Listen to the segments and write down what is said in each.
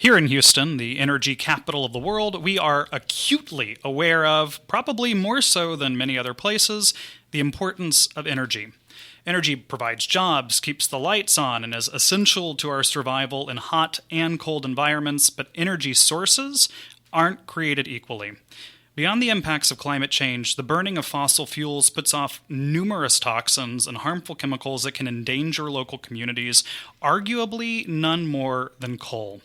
Here in Houston, the energy capital of the world, we are acutely aware of, probably more so than many other places, the importance of energy. Energy provides jobs, keeps the lights on, and is essential to our survival in hot and cold environments, but energy sources aren't created equally. Beyond the impacts of climate change, the burning of fossil fuels puts off numerous toxins and harmful chemicals that can endanger local communities, arguably none more than coal.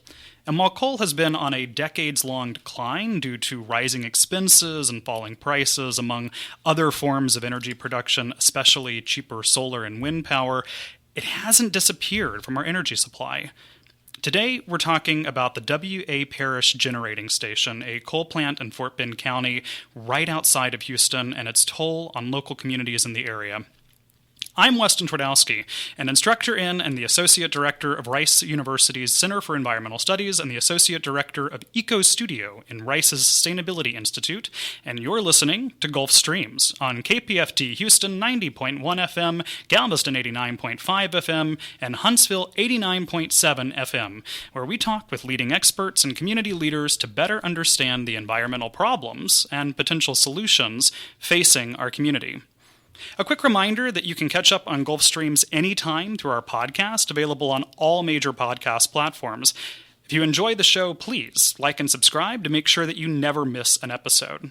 And while coal has been on a decades-long decline due to rising expenses and falling prices, among other forms of energy production, especially cheaper solar and wind power, it hasn't disappeared from our energy supply. Today, we're talking about the W.A. Parish Generating Station, a coal plant in Fort Bend County, right outside of Houston, and its toll on local communities in the area. I'm Weston Twardowski, an instructor in and the Associate Director of Rice University's Center for Environmental Studies and the Associate Director of Eco Studio in Rice's Sustainability Institute, and you're listening to Gulf Streams on KPFT Houston 90.1 FM, Galveston 89.5 FM, and Huntsville 89.7 FM, where we talk with leading experts and community leaders to better understand the environmental problems and potential solutions facing our community. A quick reminder that you can catch up on Gulf Streams anytime through our podcast, available on all major podcast platforms. If you enjoy the show, please like and subscribe to make sure that you never miss an episode.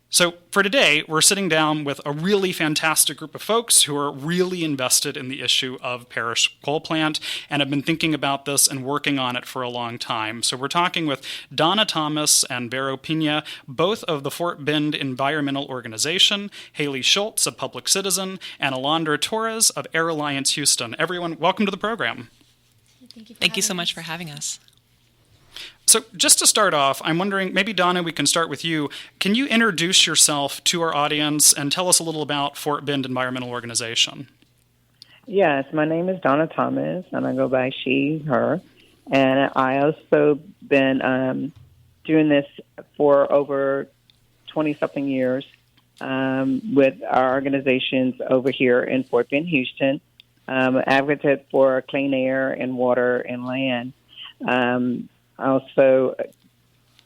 So for today, we're sitting down with a really fantastic group of folks who are really invested in the issue of Parish Coal Plant and have been thinking about this and working on it for a long time. So we're talking with Donna Thomas and Vero Pina, both of the Fort Bend Environmental Organization, Haley Schultz of Public Citizen, and Alondra Torres of Air Alliance Houston. Everyone, welcome to the program. Thank you so much for having us. So just to start off, I'm wondering, maybe Donna, we can start with you. Can you introduce yourself to our audience and tell us a little about Fort Bend Environmental Organization? Yes, my name is Donna Thomas, and I go by she, her. And I also been doing this for over 20-something years with our organizations over here in Fort Bend, Houston, advocate for clean air and water and land. I also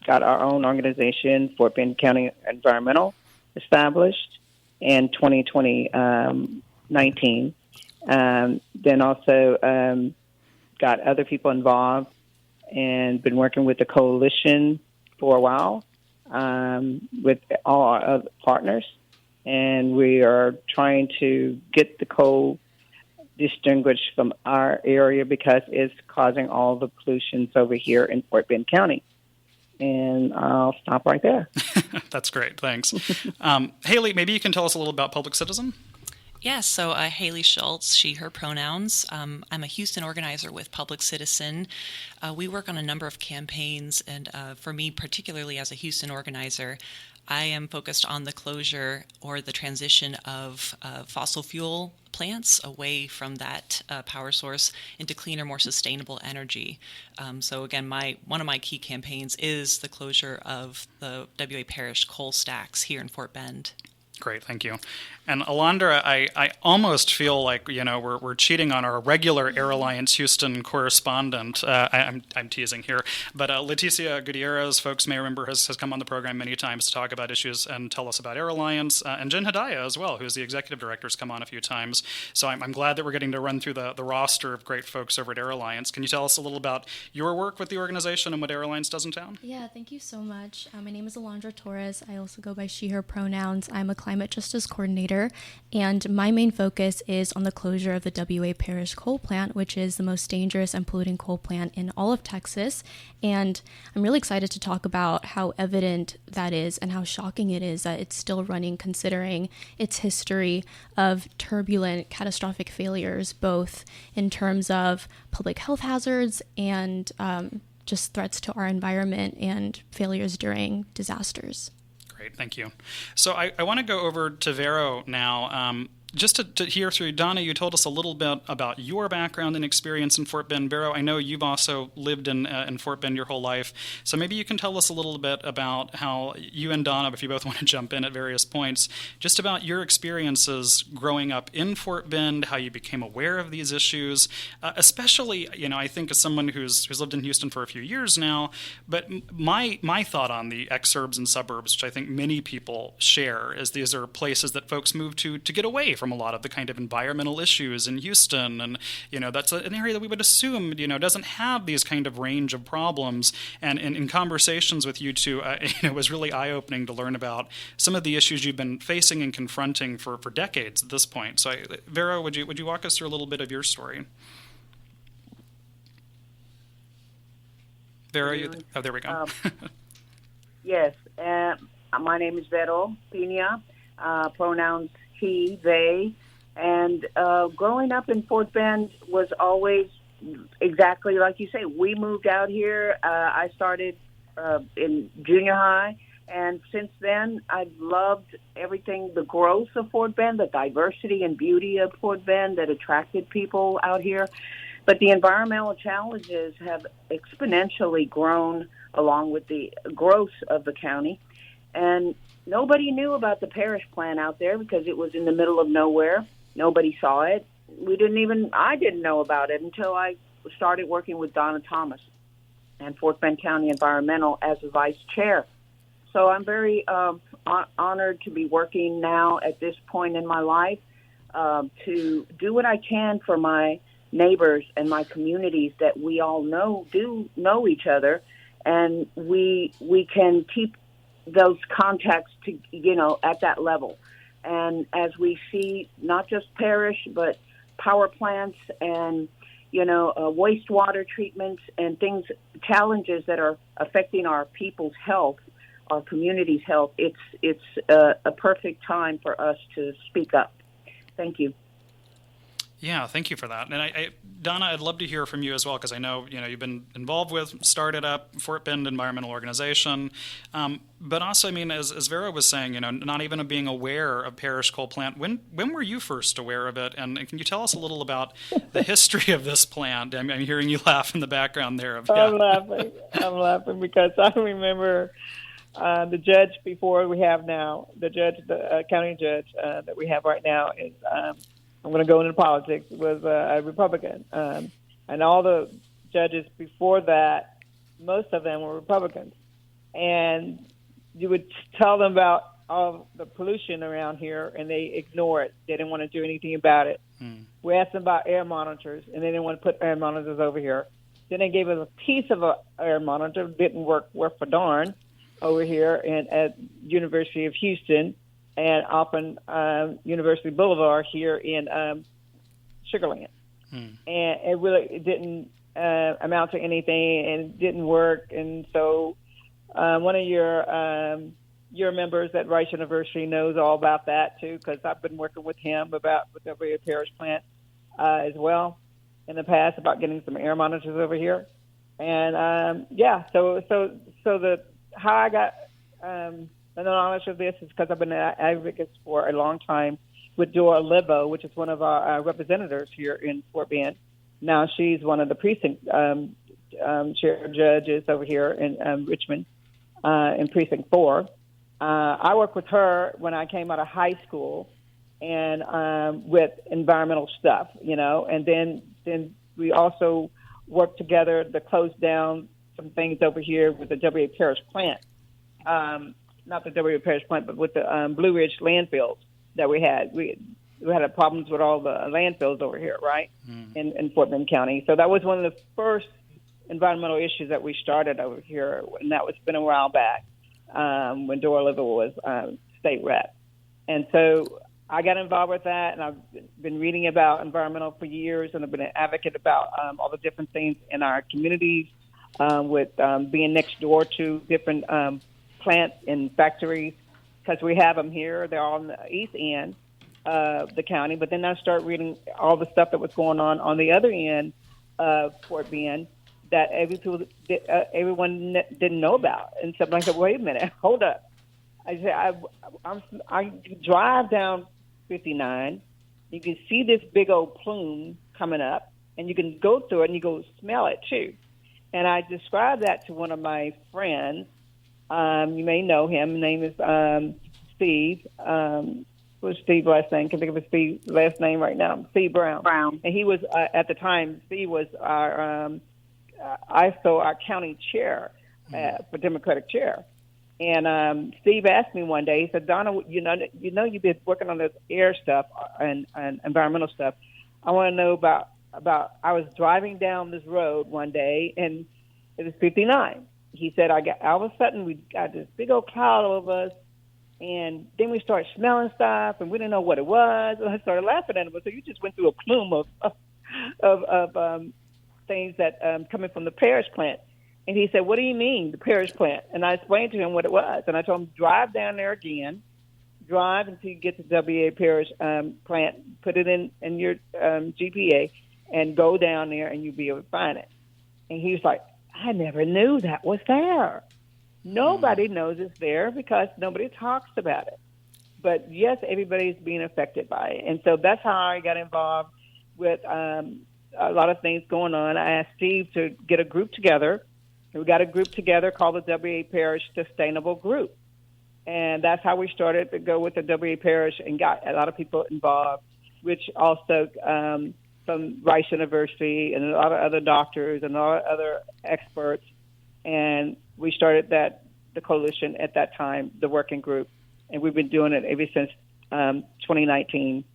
got our own organization, Fort Bend County Environmental, established in 2019. Then also got other people involved and been working with the coalition for a while with all our other partners. And we are trying to get the coal distinguished from our area because it's causing all the pollutions over here in Fort Bend County. And I'll stop right there. That's great. Thanks. Haley, maybe you can tell us a little about Public Citizen? Yeah, so Haley Schultz, she, her pronouns. I'm a Houston organizer with Public Citizen. We work on a number of campaigns, and for me, particularly as a Houston organizer, I am focused on the closure or the transition of fossil fuel plants away from that power source into cleaner, more sustainable energy. So again, one of my key campaigns is the closure of the W.A. Parish coal stacks here in Fort Bend. Great, thank you. And Alondra, I almost feel like, we're cheating on our regular Air Alliance Houston correspondent. I'm teasing here, but Leticia Gutierrez, folks may remember, has come on the program many times to talk about issues and tell us about Air Alliance, and Jen Hedaya as well, who's the executive director, has come on a few times. So I'm glad that we're getting to run through the roster of great folks over at Air Alliance. Can you tell us a little about your work with the organization and what Air Alliance does in town? Yeah, thank you so much. My name is Alondra Torres. I also go by she, her pronouns. I'm a climate justice coordinator, and my main focus is on the closure of the W.A. Parish coal plant, which is the most dangerous and polluting coal plant in all of Texas. And I'm really excited to talk about how evident that is and how shocking it is that it's still running, considering its history of turbulent, catastrophic failures, both in terms of public health hazards and just threats to our environment and failures during disasters. Great, thank you. So I want to go over to Vero now. just to hear through, Donna, you told us a little bit about your background and experience in Fort Bend. Vero, I know you've also lived in Fort Bend your whole life, so maybe you can tell us a little bit about how you and Donna, if you both want to jump in at various points, just about your experiences growing up in Fort Bend, how you became aware of these issues, especially, I think as someone who's lived in Houston for a few years now, but my thought on the exurbs and suburbs, which I think many people share, is these are places that folks move to get away from a lot of the kind of environmental issues in Houston. And, that's an area that we would assume, doesn't have these kind of range of problems. And in conversations with you two, it was really eye-opening to learn about some of the issues you've been facing and confronting for decades at this point. So, Vero, would you walk us through a little bit of your story? Vero, there we go. Yes, my name is Vero Pina, pronouns he, they, and growing up in Fort Bend was always exactly like you say. We moved out here. I started in junior high, and since then I've loved everything, the growth of Fort Bend, the diversity and beauty of Fort Bend that attracted people out here. But the environmental challenges have exponentially grown along with the growth of the county. And nobody knew about the Parish plan out there because it was in the middle of nowhere. Nobody saw it. I didn't know about it until I started working with Donna Thomas and Fort Bend County Environmental as a vice chair. So I'm very honored to be working now at this point in my life to do what I can for my neighbors and my communities that we all do know each other, and we can keep those contacts to at that level. And as we see not just Parish but power plants and wastewater treatments and challenges that are affecting our people's health, our community's health, it's a perfect time for us to speak up. Thank you. Yeah, thank you for that. And Donna, I'd love to hear from you as well, because I know you've been involved with, started up Fort Bend Environmental Organization, but also, as Vera was saying, not even being aware of Parish Coal Plant. When were you first aware of it? And can you tell us a little about the history of this plant? I'm hearing you laugh in the background there. I'm laughing because I remember the judge before we have now, the county judge that we have right now is. I'm going to go into politics, was a Republican. And all the judges before that, most of them were Republicans. And you would tell them about all the pollution around here, and they ignore it. They didn't want to do anything about it. We asked them about air monitors, and they didn't want to put air monitors over here. Then they gave us a piece of an air monitor, didn't work for darn, over here at University of Houston, and off on University Boulevard here in Sugarland. And it didn't amount to anything, and it didn't work. And so one of your members at Rice University knows all about that, too, because I've been working with him with the Parish plant as well in the past about getting some air monitors over here. And, so how I got the knowledge of this is because I've been an advocate for a long time with Dora Livo, which is one of our representatives here in Fort Bend. Now she's one of the precinct chair judges over here in Richmond in Precinct 4. I worked with her when I came out of high school and with environmental stuff, and then we also worked together to close down some things over here with the W.A. Parish plant. Not the W.A. Parish plant, but with the Blue Ridge landfills that we had. We had problems with all the landfills over here, right, in Fort Bend County. So that was one of the first environmental issues that we started over here, and that was been a while back when Dora Liver was state rep. And so I got involved with that, and I've been reading about environmental for years, and I've been an advocate about all the different things in our communities with being next door to different plants and factories, because we have them here. They're all on the east end of the county. But then I start reading all the stuff that was going on the other end of Fort Bend that everyone didn't know about. And so I said, wait a minute, hold up. I said, I drive down 59, You can see this big old plume coming up, and you can go through it and you go smell it too. And I described that to one of my friends. You may know him. His name is Steve. What's Steve's last name? Can think of his last name right now. Steve Brown. And he was at the time. Steve was our our county chair for Democratic chair. And Steve asked me one day. He said, "Donna, you know, you've been working on this air stuff and environmental stuff. I want to know about." I was driving down this road one day, and it was 59. He said, all of a sudden we got this big old cloud over us, and then we started smelling stuff, and we didn't know what it was. And I started laughing at him. So you just went through a plume of things that coming from the Parish plant. And he said, "What do you mean, the Parish plant?" And I explained to him what it was, and I told him, drive down there again. Drive until you get to WA Parish plant, put it in your GPA, and go down there, and you'll be able to find it. And he was like, "I never knew that was there." Nobody knows it's there because nobody talks about it. But yes, everybody's being affected by it. And so that's how I got involved with a lot of things going on. I asked Steve to get a group together. We got a group together called the WA Parish Sustainable Group. And that's how we started to go with the WA Parish and got a lot of people involved, which also from Rice University and a lot of other doctors and a lot of other experts. And we started the coalition at that time, the working group. And we've been doing it ever since 2019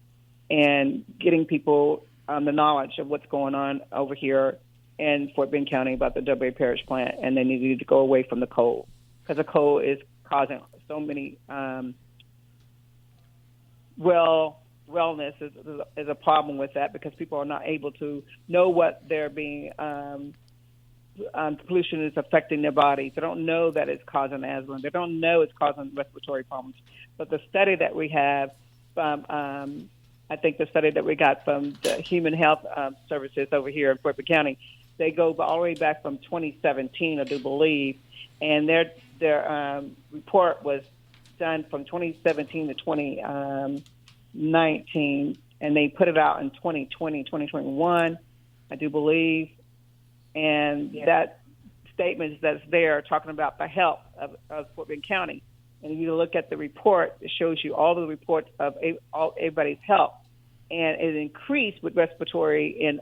and getting people the knowledge of what's going on over here in Fort Bend County about the WA Parish plant. And they needed to go away from the coal because the coal is causing so many wellness is a problem with that because people are not able to know what they're being pollution is affecting their bodies. They don't know that it's causing asthma. They don't know it's causing respiratory problems. But the study that we have from I think the study that we got from the Human Health Services over here in Fort Bend County, they go all the way back from 2017, I do believe, and their report was done from 2017 to 2019, and they put it out in 2020, 2021, I do believe. And that statement that's there talking about the health of Fort Bend County. And if you look at the report, it shows you all the reports of everybody's health. And it increased with respiratory and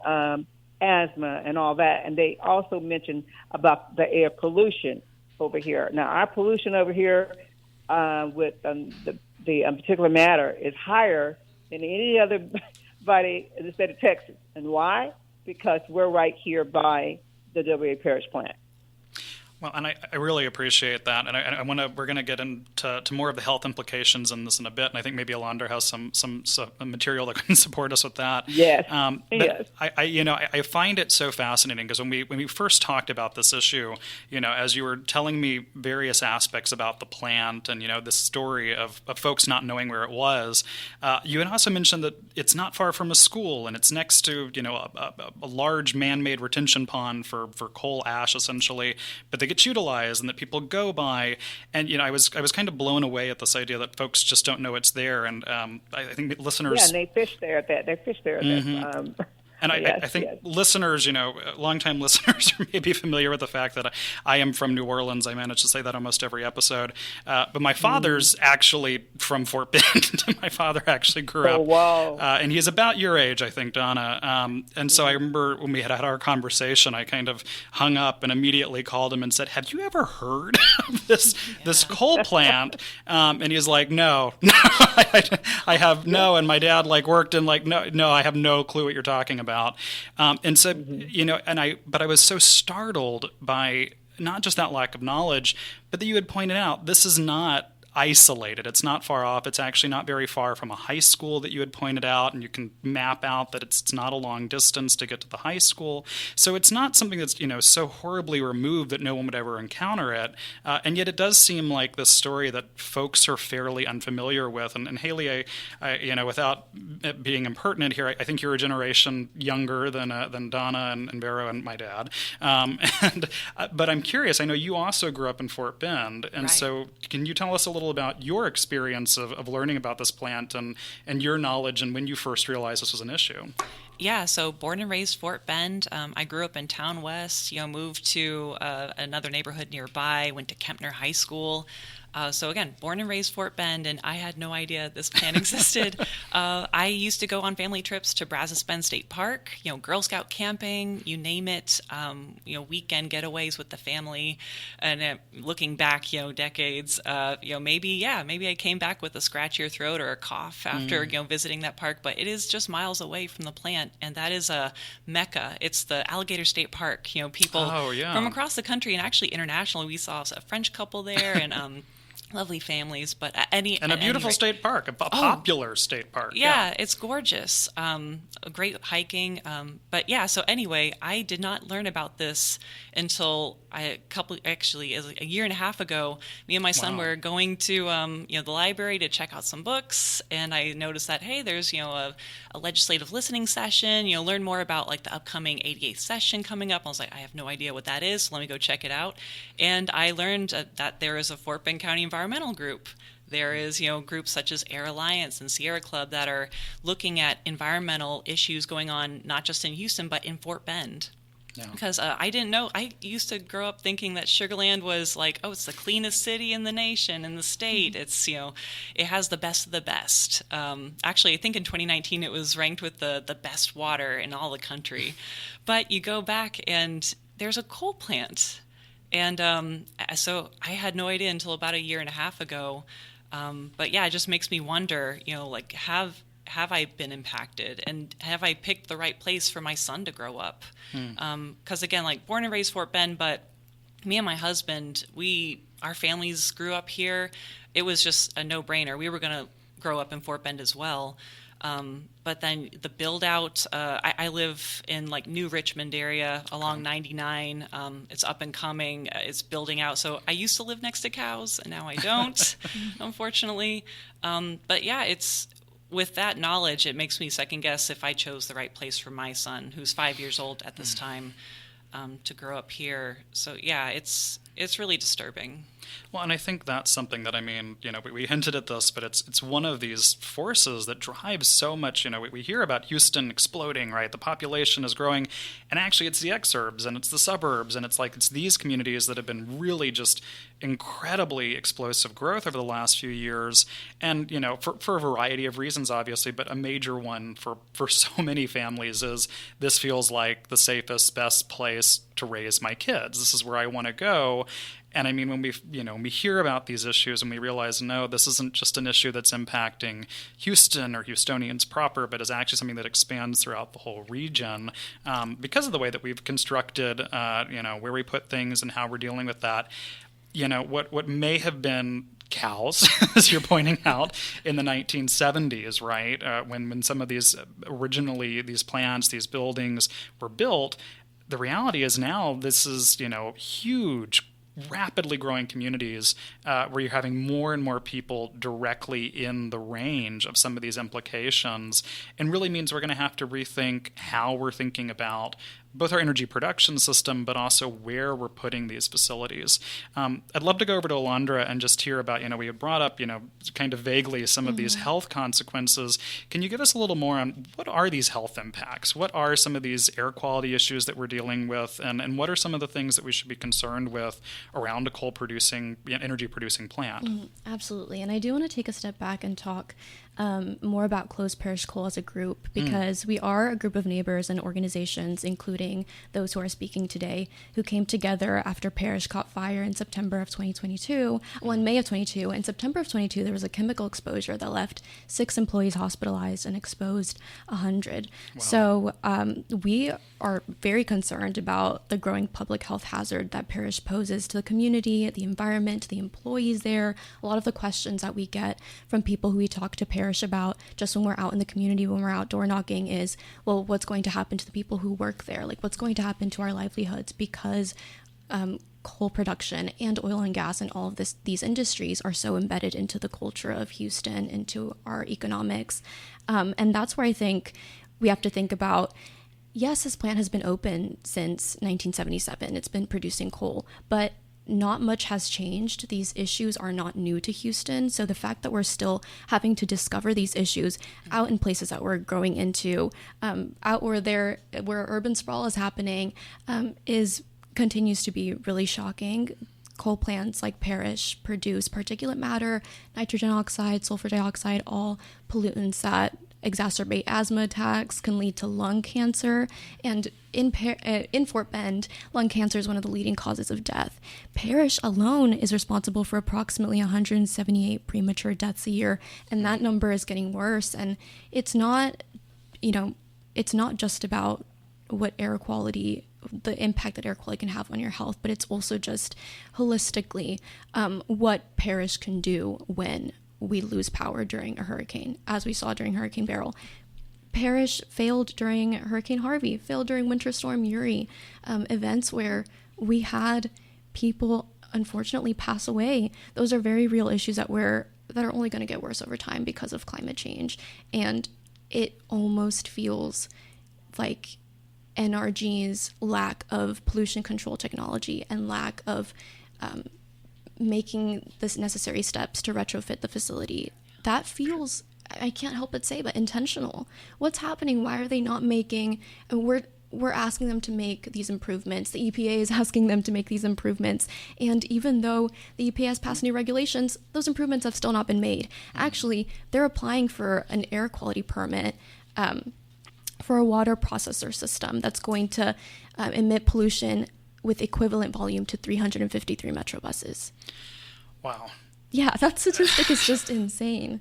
asthma and all that. And they also mentioned about the air pollution over here. Now, our pollution over here with the particulate matter is higher than any other body in the state of Texas. And why? Because we're right here by the WA Parish plant. Well, and I really appreciate that, and we're going to get into more of the health implications in this in a bit, and I think maybe Alondra has some material that can support us with that. Yes. But yes. I find it so fascinating because when we first talked about this issue, as you were telling me various aspects about the plant and this story of folks not knowing where it was, you had also mentioned that it's not far from a school and it's next to a large man-made retention pond for coal ash essentially, but they get utilized and that people go by, and I was kind of blown away at this idea that folks just don't know it's there, and I think listeners. Yeah, and they fish there at that. They fish there at that. And I think listeners, longtime listeners may be familiar with the fact that I am from New Orleans. I manage to say that almost every episode. But my father's actually from Fort Bend. My father actually grew up. Oh, wow. And he's about your age, I think, Donna. And so I remember when we had our conversation, I kind of hung up and immediately called him and said, "Have you ever heard of this coal plant?" And he's like, "No, I have no." And my dad worked in no, I have no clue what you're talking about. And so, but I was so startled by not just that lack of knowledge, but that you had pointed out this is not isolated. It's not far off. It's actually not very far from a high school that you had pointed out, and you can map out that it's not a long distance to get to the high school. So it's not something that's so horribly removed that no one would ever encounter it. And yet it does seem like this story that folks are fairly unfamiliar with. And Haley, I without being impertinent here, I think you're a generation younger than Donna and Vero and my dad. But I'm curious. I know you also grew up in Fort Bend, and right. So can you tell us a little little about your experience of learning about this plant and your knowledge and when you first realized this was an issue. Yeah, so born and raised Fort Bend. I grew up in Town West, moved to another neighborhood nearby, went to Kempner High School. So again, born and raised Fort Bend, and I had no idea this plant existed. I used to go on family trips to Brazos Bend State Park, Girl Scout camping, you name it, weekend getaways with the family. And looking back, decades, maybe I came back with a scratchier throat or a cough after, visiting that park, but it is just miles away from the plant, and that is a mecca. It's the Alligator State Park. People from across the country and actually internationally. We saw a French couple there, and lovely families, but a beautiful state park, a popular state park. Yeah, it's gorgeous. Great hiking. But yeah, so anyway, I did not learn about this until a year and a half ago. Me and my son were going to the library to check out some books, and I noticed that there's a legislative listening session. Learn more about like the upcoming 88th session coming up. I was like, I have no idea what that is. So let me go check it out. And I learned that there is a Fort Bend County environmental group. There is, groups such as Air Alliance and Sierra Club that are looking at environmental issues going on not just in Houston but in Fort Bend. Yeah. Because I didn't know. I used to grow up thinking that Sugar Land was like, it's the cleanest city in the nation, in the state. Mm-hmm. It's, it has the best of the best. Actually, I think in 2019 it was ranked with the best water in all the country. But you go back and there's a coal plant. And so I had no idea until about a year and a half ago. But yeah, it just makes me wonder, have I been impacted, and have I picked the right place for my son to grow up? Because again, like born and raised Fort Bend, but me and my husband, our families grew up here. It was just a no-brainer. We were going to grow up in Fort Bend as well. But then the build out, I live in like New Richmond area along 99. It's up and coming. It's building out. So I used to live next to cows, and now I don't, unfortunately. But yeah, with that knowledge, it makes me second guess if I chose the right place for my son, who's 5 years old at this time, to grow up here. So yeah, it's really disturbing. Well, and I think that's something that, we hinted at this, but it's one of these forces that drives so much, we hear about Houston exploding, right? The population is growing, and actually it's the exurbs and it's the suburbs, and it's these communities that have been really just incredibly explosive growth over the last few years, and, for a variety of reasons, obviously, but a major one for so many families is this feels like the safest, best place to raise my kids. This is where I want to go. And when we hear about these issues and we realize, no, this isn't just an issue that's impacting Houston or Houstonians proper, but is actually something that expands throughout the whole region because of the way that we've constructed, where we put things and how we're dealing with that. What may have been cows, as you're pointing out, in the 1970s, right? When some of these plants, these buildings were built, the reality is now this is, huge, rapidly growing communities where you're having more and more people directly in the range of some of these implications, and really means we're going to have to rethink how we're thinking about both our energy production system, but also where we're putting these facilities. I'd love to go over to Alondra and just hear about, we had brought up, kind of vaguely some of these health consequences. Can you give us a little more on what are these health impacts? What are some of these air quality issues that we're dealing with? And what are some of the things that we should be concerned with around a coal-producing, energy-producing plant? Absolutely. And I do want to take a step back and talk more about Closed Parish Coal as a group, because we are a group of neighbors and organizations, including those who are speaking today, who came together after Parish caught fire in September of 2022. Well, in May of 22. In September of 22, there was a chemical exposure that left 6 employees hospitalized and exposed 100. Wow. So we are very concerned about the growing public health hazard that Parish poses to the community, the environment, the employees there. A lot of the questions that we get from people who we talk to Parish about just when we're out in the community, when we're out door knocking, is, well, what's going to happen to the people who work there? Like, what's going to happen to our livelihoods? Because coal production and oil and gas and all of these industries are so embedded into the culture of Houston, into our economics. And that's where I think we have to think about, yes, this plant has been open since 1977. It's been producing coal, but not much has changed. These issues are not new to Houston. So the fact that we're still having to discover these issues out in places that we're growing into, out where urban sprawl is happening, continues to be really shocking. Coal plants like Parish produce particulate matter, nitrogen oxide, sulfur dioxide, all pollutants that exacerbate asthma attacks, can lead to lung cancer, and in Fort Bend, lung cancer is one of the leading causes of death. Parish alone is responsible for approximately 178 premature deaths a year, and that number is getting worse. And it's not just about what air quality, the impact that air quality can have on your health, but it's also just holistically what Parish can do when we lose power during a hurricane, as we saw during Hurricane Beryl. Parish failed during Hurricane Harvey, failed during Winter Storm Uri, events where we had people unfortunately pass away. Those are very real issues that are only going to get worse over time because of climate change. And it almost feels like NRG's lack of pollution control technology and lack of making the necessary steps to retrofit the facility, that feels, I can't help but say, but intentional. What's happening? Why are they not making, and we're asking them to make these improvements. The EPA is asking them to make these improvements. And even though the EPA has passed new regulations, those improvements have still not been made. Actually, they're applying for an air quality permit for a water processor system that's going to emit pollution with equivalent volume to 353 Metro buses. Wow. Yeah, that statistic is just insane.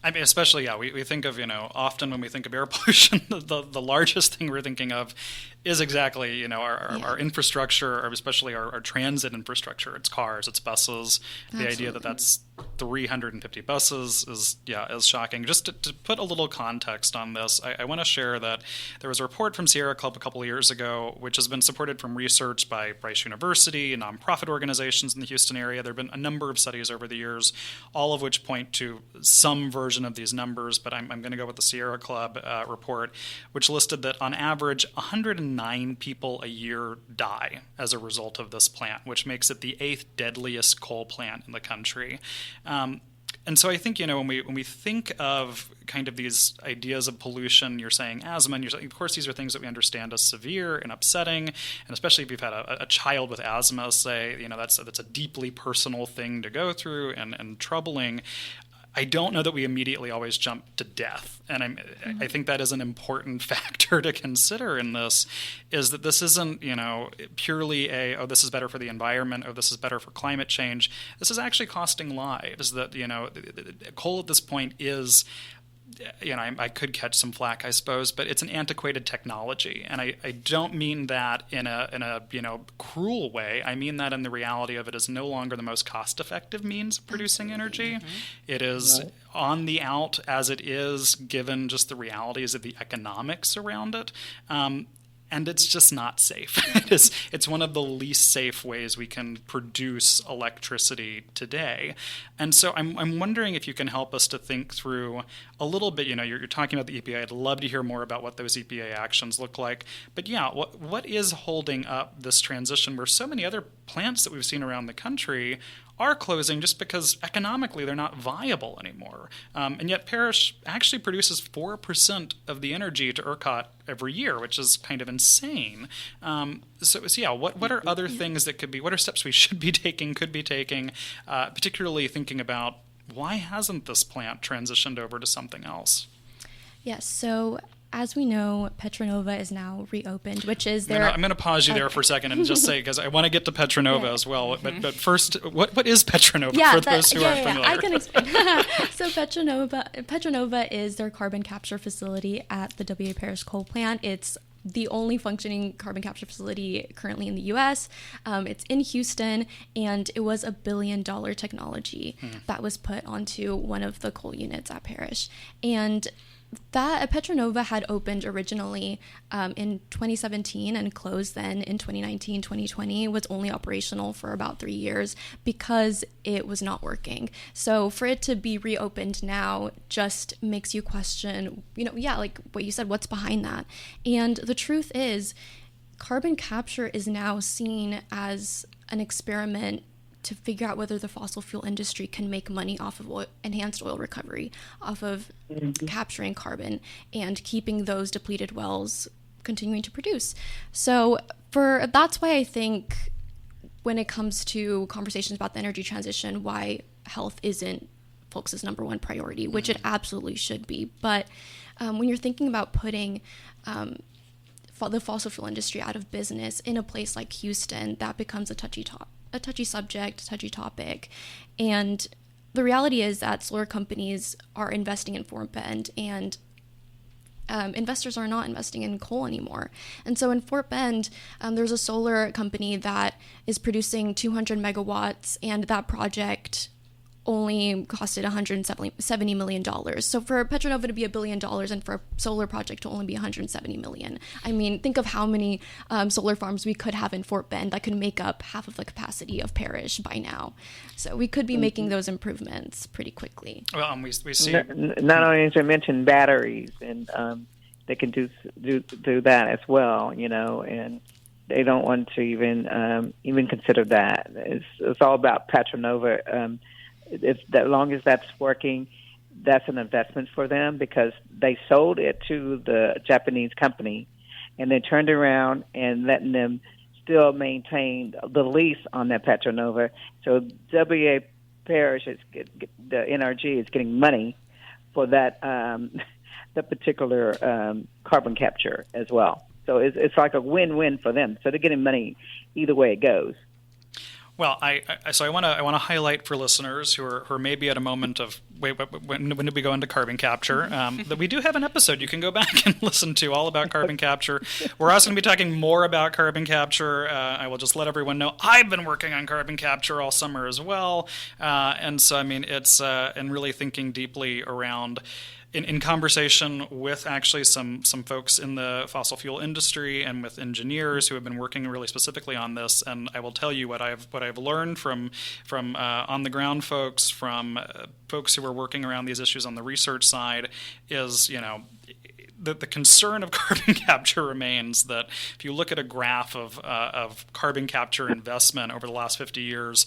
I mean, especially, we think of, often when we think of air pollution, the largest thing we're thinking of is exactly, our infrastructure, or especially our transit infrastructure. It's cars, it's buses. The idea that that's 350 buses is shocking. Just to put a little context on this, I want to share that there was a report from Sierra Club a couple of years ago, which has been supported from research by Rice University and nonprofit organizations in the Houston area. There have been a number of studies over the years, all of which point to some version of these numbers, but I'm going to go with the Sierra Club report, which listed that on average 109 people a year die as a result of this plant, which makes it the 8th deadliest coal plant in the country. And so I think, when we think of kind of these ideas of pollution, you're saying asthma, and you're saying, of course, these are things that we understand as severe and upsetting, and especially if you've had a child with asthma, say, that's a deeply personal thing to go through and troubling. I don't know that we immediately always jump to death. And I think that is an important factor to consider in this, is that this isn't, purely this is better for the environment, this is better for climate change. This is actually costing lives. That, coal at this point is, I could catch some flack, I suppose, but it's an antiquated technology. And I don't mean that in a cruel way. I mean that in the reality of it is no longer the most cost-effective means of producing energy. Mm-hmm. It is on the out as it is, given just the realities of the economics around it. And it's just not safe. It's one of the least safe ways we can produce electricity today. And so I'm wondering if you can help us to think through a little bit. You're talking about the EPA. I'd love to hear more about what those EPA actions look like. But what is holding up this transition where so many other plants that we've seen around the country are closing just because economically they're not viable anymore. And yet Parish actually produces 4% of the energy to ERCOT every year, which is kind of insane. What are other things that what are steps we should be taking, could be taking, particularly thinking about why hasn't this plant transitioned over to something else? Yes, so as we know, Petronova is now reopened, which is their... I'm going to pause you there for a second and just say, because I want to get to Petronova as well. But first, what is Petronova for those who aren't familiar? I can explain. So Petronova is their carbon capture facility at the WA Parish coal plant. It's the only functioning carbon capture facility currently in the U.S. It's in Houston, and it was $1 billion technology that was put onto one of the coal units at Parish. And that Petronova had opened originally in 2017 and closed then in 2019, 2020, was only operational for about 3 years because it was not working. So for it to be reopened now just makes you question, like what you said, what's behind that? And the truth is, carbon capture is now seen as an experiment to figure out whether the fossil fuel industry can make money off of enhanced oil recovery, off of capturing carbon and keeping those depleted wells continuing to produce. So that's why I think when it comes to conversations about the energy transition, why health isn't folks' number one priority, which it absolutely should be. But when you're thinking about putting the fossil fuel industry out of business in a place like Houston, that becomes a touchy subject, a touchy topic. And the reality is that solar companies are investing in Fort Bend, and investors are not investing in coal anymore. And so in Fort Bend, there's a solar company that is producing 200 megawatts, and that project only costed $170 million. So for Petronova to be $1 billion and for a solar project to only be $170 million. I mean, think of how many solar farms we could have in Fort Bend that could make up half of the capacity of Parish by now. So we could be making those improvements pretty quickly. Well, we see. Not only to mention batteries, and they can do that as well, and they don't want to even consider that. It's all about Petronova. As long as that's working, that's an investment for them, because they sold it to the Japanese company and they turned around and letting them still maintain the lease on that Petronova. So WA Parish, the NRG, is getting money for that the particular carbon capture as well. So it's like a win-win for them. So they're getting money either way it goes. Well, I want to highlight for listeners who are maybe at a moment of when did we go into carbon capture? That we do have an episode you can go back and listen to all about carbon capture. We're also going to be talking more about carbon capture. I will just let everyone know I've been working on carbon capture all summer as well, and so I mean it's and really thinking deeply around. In conversation with actually some folks in the fossil fuel industry and with engineers who have been working really specifically on this, and I will tell you what I've learned from on the ground folks, from folks who are working around these issues on the research side, is the concern of carbon capture remains that if you look at a graph of carbon capture investment over the last 50 years.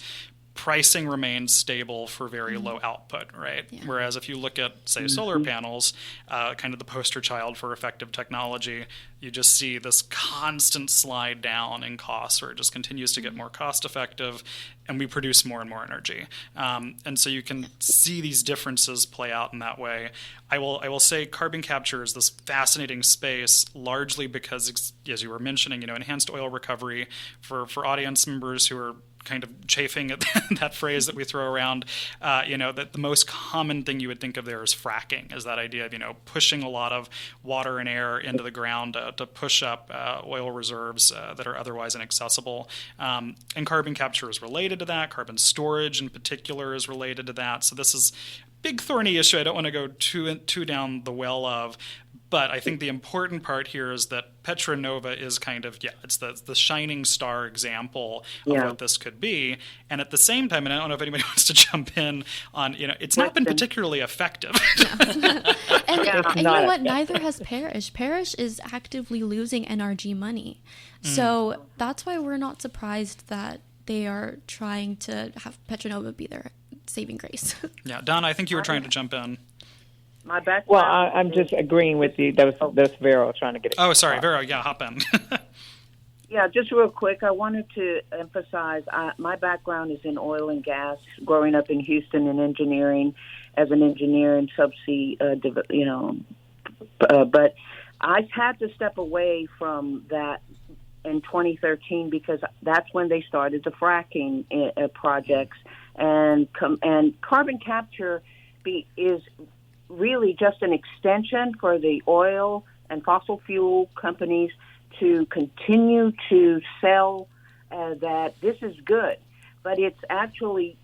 Pricing remains stable for very low output, right? Yeah. Whereas if you look at, say, solar panels, kind of the poster child for effective technology, you just see this constant slide down in costs where it just continues to get more cost effective and we produce more and more energy. And so you can see these differences play out in that way. I will say carbon capture is this fascinating space largely because, as you were mentioning, enhanced oil recovery for audience members who are kind of chafing at that phrase that we throw around, that the most common thing you would think of there is fracking, is that idea of, pushing a lot of water and air into the ground to push up oil reserves that are otherwise inaccessible. And carbon capture is related to that. Carbon storage in particular is related to that. So this is a big thorny issue I don't want to go too down the well of. But I think the important part here is that Petronova is kind of, it's the shining star example of what this could be. And at the same time, and I don't know if anybody wants to jump in on, it's not been particularly effective. And you know what? Neither has Parish. Parish is actively losing NRG money. So that's why we're not surprised that they are trying to have Petronova be their saving grace. Yeah, Donna, I think you were trying to jump in. My background. Well, I'm just agreeing with you. That's Vero trying to get it. Oh, sorry, Vero. Yeah, hop in. Yeah, just real quick, I wanted to emphasize my background is in oil and gas. Growing up in Houston in engineering, as an engineer in subsea, but I had to step away from that in 2013 because that's when they started the fracking projects, and carbon capture is really just an extension for the oil and fossil fuel companies to continue to sell that this is good. But it's actually,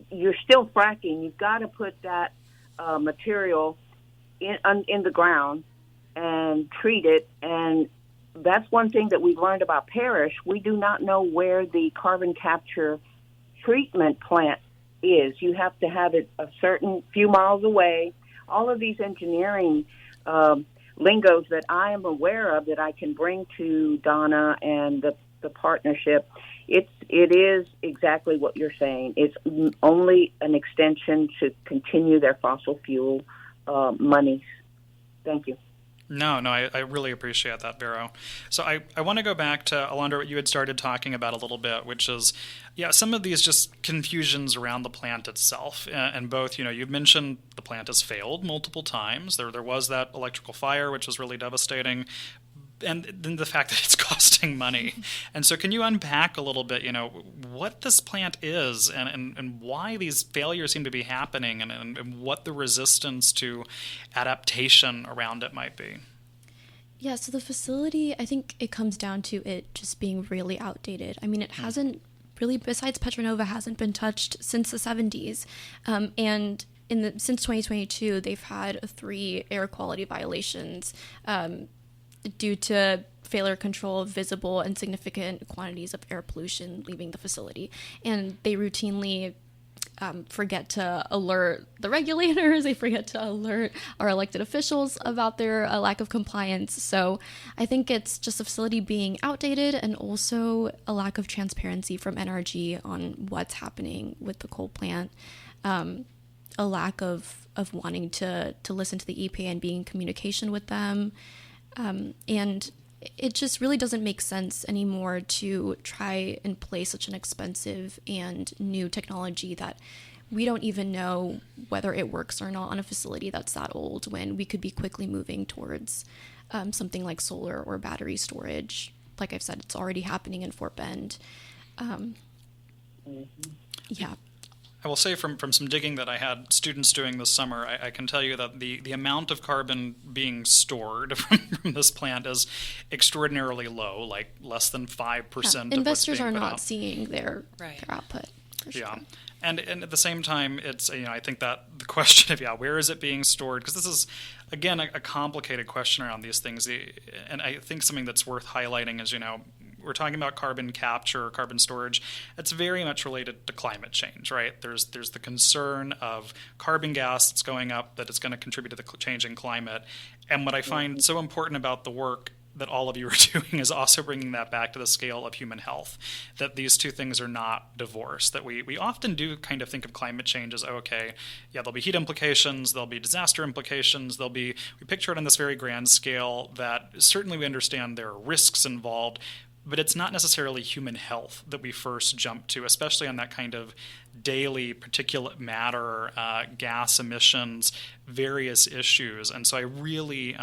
you're still fracking. You've got to put that material in the ground and treat it. And that's one thing that we've learned about Parish. We do not know where the carbon capture treatment plant is. You have to have it a certain few miles away. All of these engineering lingos that I am aware of that I can bring to Donna and the partnership it is exactly what you're saying. It's only an extension to continue their fossil fuel monies. Thank you. No, I really appreciate that, Vero. So I want to go back to, Alondra, what you had started talking about a little bit, which is, some of these just confusions around the plant itself. And both, you've mentioned the plant has failed multiple times. There was that electrical fire, which was really devastating. And then the fact that it's costing money. And so can you unpack a little bit, what this plant is and why these failures seem to be happening and what the resistance to adaptation around it might be? Yeah, so the facility, I think it comes down to it just being really outdated. I mean, it hasn't really, besides Petronova, hasn't been touched since the 70s. And since 2022, they've had 3 air quality violations due to failure control of visible and significant quantities of air pollution leaving the facility. And they routinely forget to alert the regulators, they forget to alert our elected officials about their lack of compliance. So I think it's just the facility being outdated and also a lack of transparency from NRG on what's happening with the coal plant. A lack of wanting to listen to the EPA and be in communication with them. And it just really doesn't make sense anymore to try and place such an expensive and new technology that we don't even know whether it works or not on a facility that's that old, when we could be quickly moving towards something like solar or battery storage. Like I've said, it's already happening in Fort Bend. Yeah. I will say from some digging that I had students doing this summer, I can tell you that the amount of carbon being stored from this plant is extraordinarily low, like less than 5%. Investors of what's being are put not out. seeing their output. For sure. Yeah. And at the same time, it's, I think that the question of, where is it being stored? Because this is, again, a complicated question around these things. And I think something that's worth highlighting is, we're talking about carbon capture, carbon storage. It's very much related to climate change, right? There's the concern of carbon gas that's going up, that it's going to contribute to the changing climate. And what I find so important about the work that all of you are doing is also bringing that back to the scale of human health, that these two things are not divorced, that we often do kind of think of climate change as, there'll be heat implications, there'll be disaster implications, we picture it on this very grand scale that certainly we understand there are risks involved, but it's not necessarily human health that we first jump to, especially on that kind of daily particulate matter, gas emissions, various issues. And so I really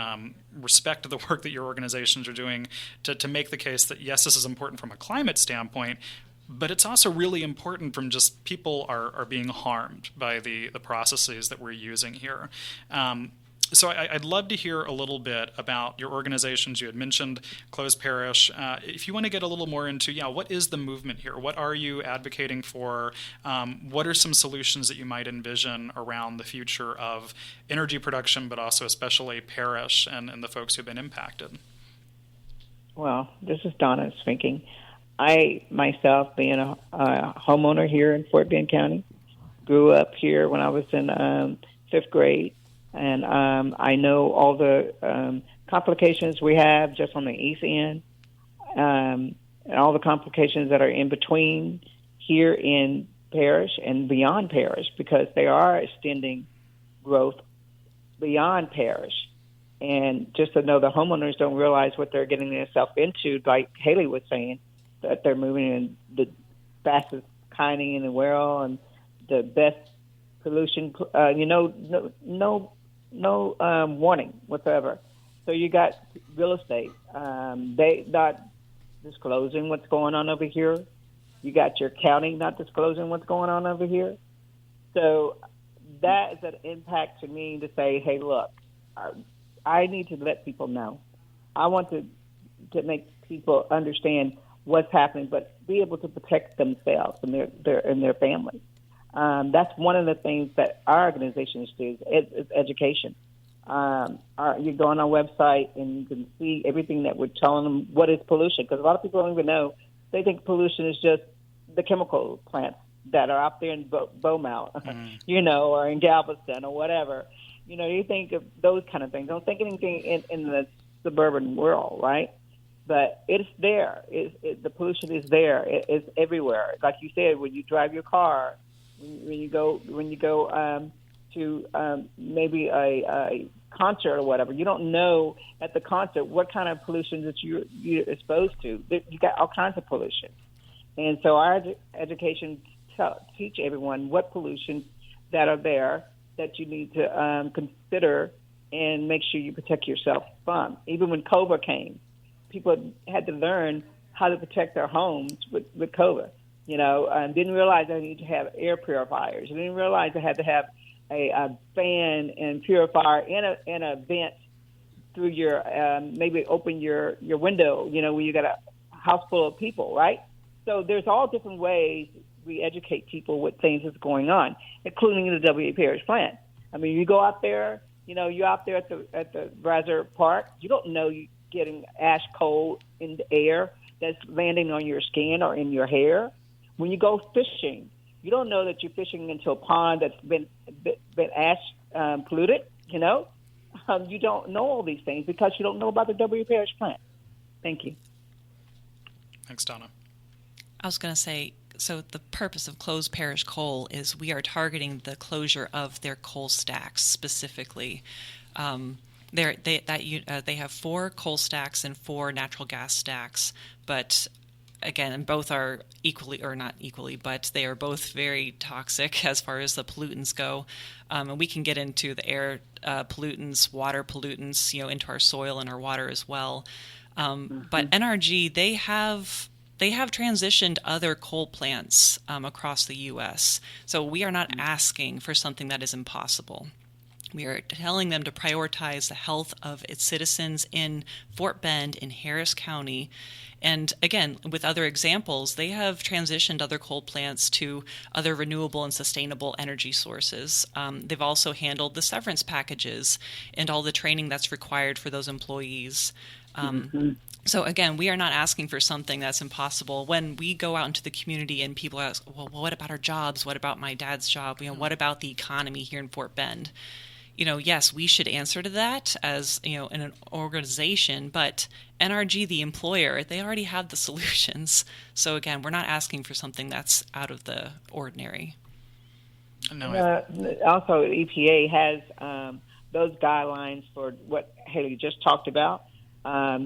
respect the work that your organizations are doing to make the case that, yes, this is important from a climate standpoint, but it's also really important from just people are being harmed by the processes that we're using here. So I'd love to hear a little bit about your organizations. You had mentioned Closed Parish. If you want to get a little more into, what is the movement here? What are you advocating for? What are some solutions that you might envision around the future of energy production, but also especially Parish and the folks who've been impacted? Well, this is Donna speaking. I, myself, being a homeowner here in Fort Bend County, grew up here when I was in 5th grade. And I know all the complications we have just on the east end, and all the complications that are in between here in Parish and beyond Parish, because they are extending growth beyond Parish. And just to know the homeowners don't realize what they're getting themselves into, like Haley was saying, that they're moving in the fastest county in the world and the best pollution, no warning whatsoever. So you got real estate. They not disclosing what's going on over here. You got your county not disclosing what's going on over here. So that is an impact to me to say, hey, look, I need to let people know. I want to make people understand what's happening, but be able to protect themselves and their families. That's one of the things that our organizations do is education. You go on our website and you can see everything that we're telling them what is pollution, because a lot of people don't even know. They think pollution is just the chemical plants that are out there in Beaumont, or in Galveston or whatever. You think of those kind of things. Don't think anything in the suburban world, right? but it's there. The pollution is there. It's everywhere. Like you said, when you drive your car, when you go to maybe a concert or whatever, you don't know at the concert what kind of pollution that you're exposed to. You got all kinds of pollution, and so our education teach everyone what pollution that are there that you need to consider and make sure you protect yourself from. Even when COVID came, people had to learn how to protect their homes with COVID. Didn't realize they need to have air purifiers. Didn't realize they had to have a fan and purifier in a vent through your maybe open your window. When you got a house full of people, right? So there's all different ways we educate people what things is going on, including in the WA Parish plant. I mean, you go out there, you're out there at the Brazzer Park. You don't know you're getting ash coal in the air that's landing on your skin or in your hair. When you go fishing, you don't know that you're fishing into a pond that's been ash polluted. You don't know all these things because you don't know about the WA Parish plant. Thank you. Thanks, Donna. I was going to say, so the purpose of Close Parish Coal is we are targeting the closure of their coal stacks specifically. They have 4 coal stacks and 4 natural gas stacks, but again, both are equally, or not equally, but they are both very toxic as far as the pollutants go. And we can get into the air pollutants, water pollutants, into our soil and our water as well. But NRG, they have transitioned other coal plants across the U.S. So we are not asking for something that is impossible. We are telling them to prioritize the health of its citizens in Fort Bend, in Harris County. And again, with other examples, they have transitioned other coal plants to other renewable and sustainable energy sources. They've also handled the severance packages and all the training that's required for those employees. So again, we are not asking for something that's impossible. When we go out into the community and people ask, well, what about our jobs? What about my dad's job? What about the economy here in Fort Bend? Yes, we should answer to that as, in an organization, but NRG, the employer, they already have the solutions. So again, we're not asking for something that's out of the ordinary. Also, EPA has those guidelines for what Haley just talked about.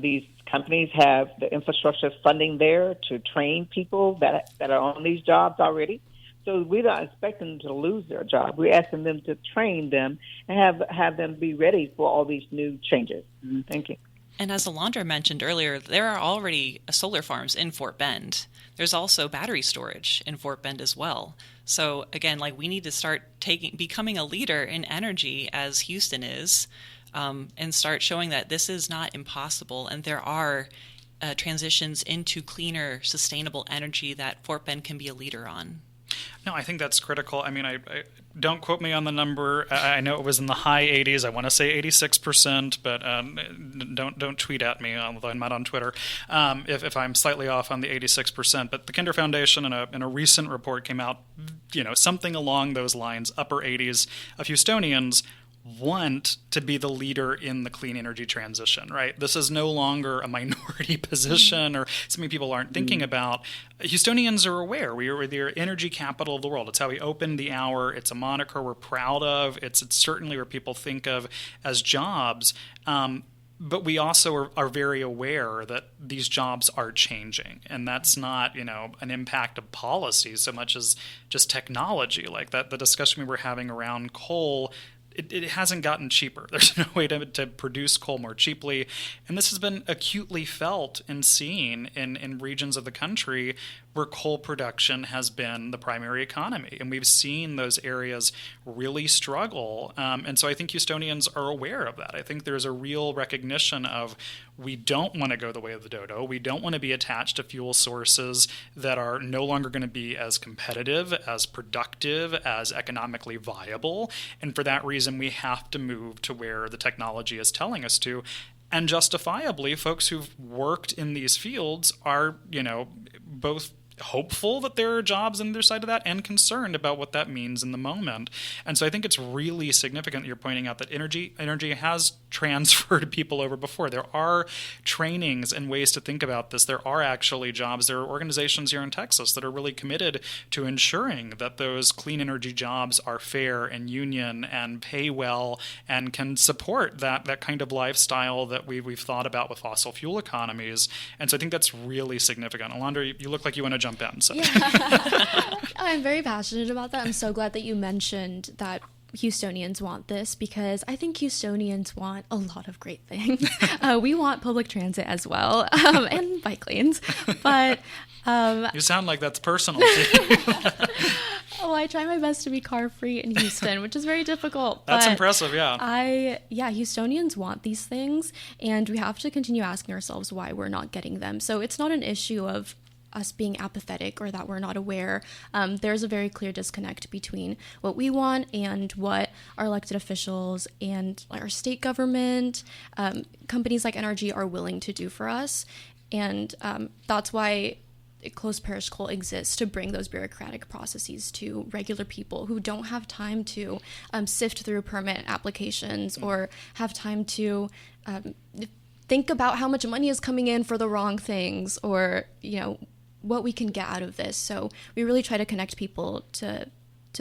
These companies have the infrastructure funding there to train people that are on these jobs already. So we're not expecting them to lose their job. We're asking them to train them and have them be ready for all these new changes. Thank you. And as Alondra mentioned earlier, there are already solar farms in Fort Bend. There's also battery storage in Fort Bend as well. So again, we need to start becoming a leader in energy as Houston is, and start showing that this is not impossible, and there are transitions into cleaner, sustainable energy that Fort Bend can be a leader on. No, I think that's critical. I mean, I don't quote me on the number. I know it was in the high 80s. I want to say 86%, but don't tweet at me, although I'm not on Twitter, if I'm slightly off on the 86%. But the Kinder Foundation in a recent report came out, something along those lines, upper 80s of Houstonians want to be the leader in the clean energy transition, right? This is no longer a minority position or something people aren't thinking about. Houstonians are aware. We are the energy capital of the world. It's how we opened the hour. It's a moniker we're proud of. It's certainly where people think of as jobs. But we also are very aware that these jobs are changing, and that's not, an impact of policy so much as just technology. Like that, the discussion we were having around coal, it hasn't gotten cheaper. There's no way to produce coal more cheaply. And this has been acutely felt and seen in regions of the country where coal production has been the primary economy. And we've seen those areas really struggle. And so I think Houstonians are aware of that. I think there's a real recognition of we don't want to go the way of the dodo. We don't want to be attached to fuel sources that are no longer going to be as competitive, as productive, as economically viable. And for that reason, we have to move to where the technology is telling us to. And justifiably, folks who've worked in these fields are, both hopeful that there are jobs on the other side of that and concerned about what that means in the moment. And so I think it's really significant that you're pointing out that energy has transferred people over before. There are trainings and ways to think about this. There are actually jobs. There are organizations here in Texas that are really committed to ensuring that those clean energy jobs are fair and union and pay well and can support that kind of lifestyle that we've thought about with fossil fuel economies. And so I think that's really significant. Alondra, you look like you want to jump in. So. Yeah. I'm very passionate about that. I'm so glad that you mentioned that Houstonians want this, because I think Houstonians want a lot of great things. We want public transit as well, and bike lanes. But you sound like that's personal to you. Oh, I try my best to be car free in Houston, which is very difficult. That's impressive, yeah. Houstonians want these things, and we have to continue asking ourselves why we're not getting them. So it's not an issue of us being apathetic or that we're not aware. There's a very clear disconnect between what we want and what our elected officials and our state government, companies like NRG are willing to do for us. And that's why Closed Parish Coal exists, to bring those bureaucratic processes to regular people who don't have time to sift through permit applications or have time to think about how much money is coming in for the wrong things, or, what we can get out of this. So we really try to connect people to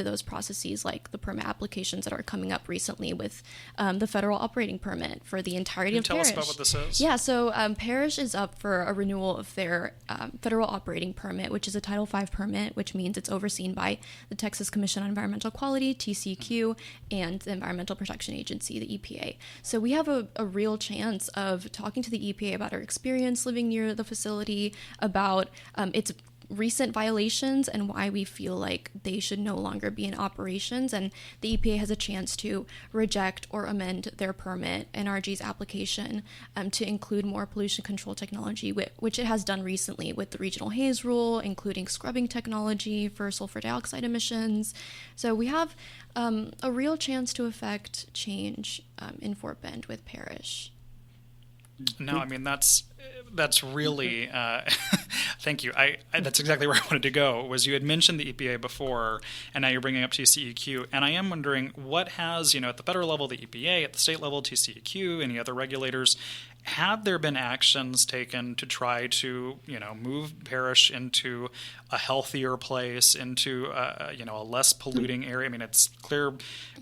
those processes, like the permit applications that are coming up recently with the federal operating permit for the entirety of Parish. Tell us about what this is. Yeah, so Parish is up for a renewal of their federal operating permit, which is a Title V permit, which means it's overseen by the Texas Commission on Environmental Quality, TCEQ, and the Environmental Protection Agency, the EPA. So we have a real chance of talking to the EPA about our experience living near the facility, about its recent violations and why we feel like they should no longer be in operations. And the EPA has a chance to reject or amend their permit, NRG's application, to include more pollution control technology, which it has done recently with the regional haze rule, including scrubbing technology for sulfur dioxide emissions. So we have a real chance to affect change in Fort Bend with Parish. No, I mean, that's really, thank you. That's exactly where I wanted to go, was you had mentioned the EPA before, and now you're bringing up TCEQ, and I am wondering what has, at the federal level, the EPA, at the state level, TCEQ, any other regulators, have there been actions taken to try to, move Parish into a healthier place, into a less polluting area? I mean, it's clear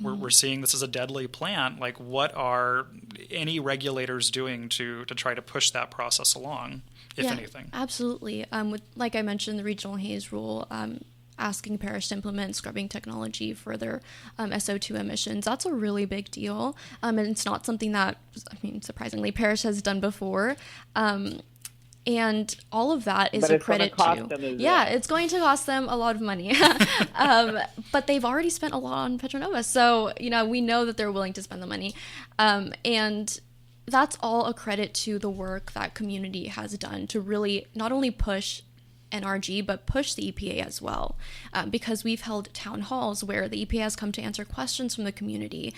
we're seeing this as a deadly plant. Like, what are any regulators doing to try to push that process along, if anything? Absolutely. Like I mentioned, the regional haze rule, asking Parish to implement scrubbing technology for their SO2 emissions. That's a really big deal. And it's not something that, surprisingly, Parish has done before. And all of that is a credit to. It's going to cost them a lot of money. But they've already spent a lot on Petronova. So, we know that they're willing to spend the money. And that's all a credit to the work that community has done to really not only push NRG, but push the EPA as well, because we've held town halls where the EPA has come to answer questions from the community.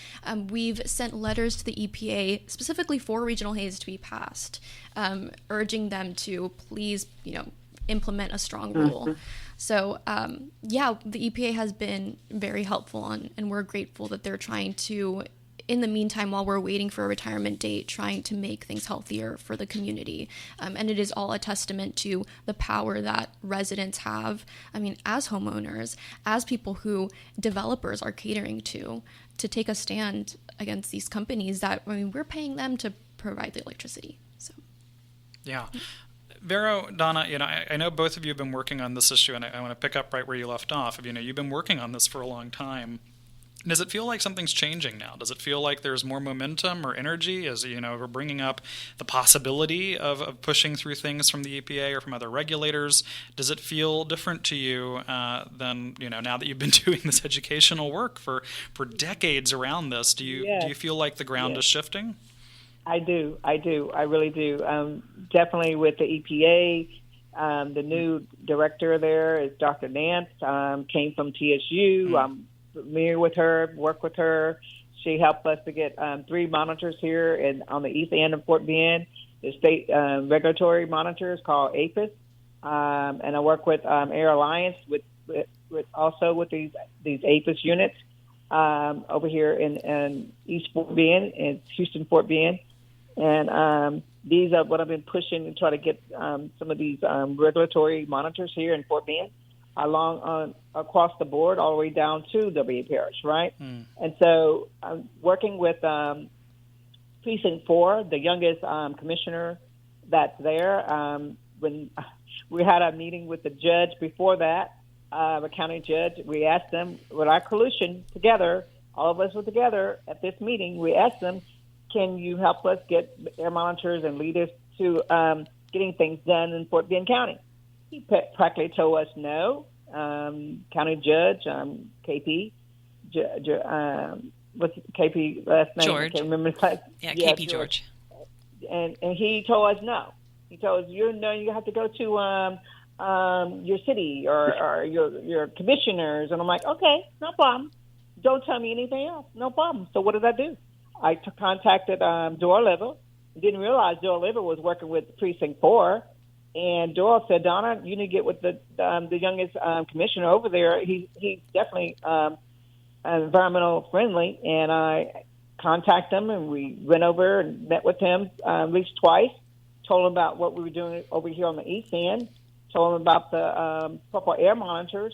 We've sent letters to the EPA specifically for regional haze to be passed, urging them to please, implement a strong rule. So, the EPA has been very helpful, and we're grateful that they're trying to, in the meantime, while we're waiting for a retirement date, trying to make things healthier for the community. And it is all a testament to the power that residents have, as homeowners, as people who developers are catering to take a stand against these companies that, we're paying them to provide the electricity. So, yeah. Vero, Donna, I know both of you have been working on this issue, and I want to pick up right where you left off. You've been working on this for a long time. Does it feel like something's changing now? Does it feel like there's more momentum or energy as, we're bringing up the possibility of pushing through things from the EPA or from other regulators? Does it feel different to you than, now that you've been doing this educational work for decades around this? Do you feel like the ground is shifting? I do. I really do. Definitely with the EPA. The new director there is Dr. Nance, came from TSU. I'm familiar with her, work with her. She helped us to get 3 monitors here on the east end of Fort Bend. The state regulatory monitors called APIS. and I work with Air Alliance with also with these APIS units over here in East Fort Bend, in Houston Fort Bend, and these are what I've been pushing to try to get some of these regulatory monitors here in Fort Bend along across the board, all the way down to WA Parish, right? And so I'm working with Precinct 4, the youngest commissioner that's there. When we had a meeting with the judge before that, a county judge, we asked them, with our coalition together, all of us were together at this meeting, we asked them, can you help us get air monitors and lead us to getting things done in Fort Bend County? He practically told us no. County Judge, KP, what's KP last name? George. I can't remember his last. Yeah, KP George. And he told us no. He told us, you have to go to your city or your commissioners. And I'm like, okay, no problem. Don't tell me anything else. No problem. So what did I do? I contacted Doyle Level. Didn't realize Doyle Level was working with Precinct 4. And Doyle said, Donna, you need to get with the youngest commissioner over there. He's definitely environmental friendly. And I contacted him, and we went over and met with him at least twice, told him about what we were doing over here on the east end, told him about the purple air monitors.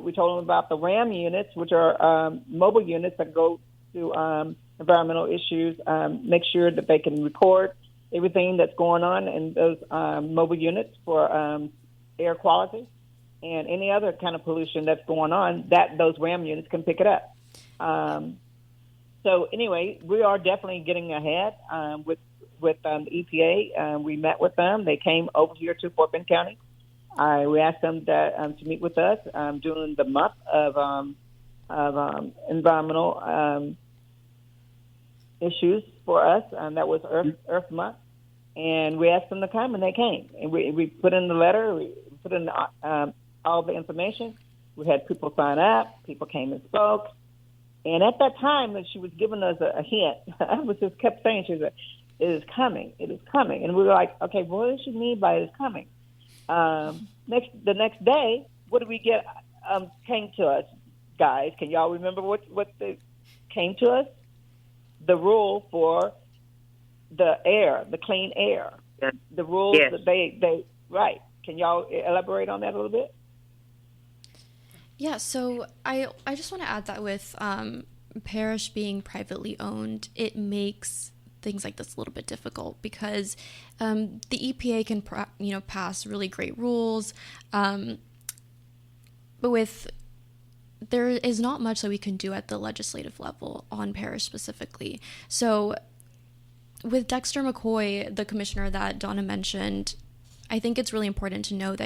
We told him about the RAM units, which are mobile units that go to environmental issues, make sure that they can record everything that's going on in those mobile units for air quality and any other kind of pollution that's going on, that those RAM units can pick it up. So anyway, we are definitely getting ahead with the EPA. We met with them. They came over here to Fort Bend County. We asked them to meet with us during the month of environmental issues for us, and that was Earth Month. And we asked them to come, and they came. And we put in the letter, we put in all the information. We had people sign up. People came and spoke. And at that time, when she was giving us a hint, I was just kept saying, she said, "It is coming. It is coming." And we were like, "Okay, what does she mean by it is coming?" The next day, what did we get? Came to us, guys. Can y'all remember what they came to us? The rule for the air, the clean air. Yes. The rules Yes. that they right. Can y'all elaborate on that a little bit? Yeah, so I just want to add that with Parish being privately owned, it makes things like this a little bit difficult because the EPA can pass really great rules, but there is not much that we can do at the legislative level on Parish specifically. So with Dexter McCoy, the commissioner that Donna mentioned, I think it's really important to note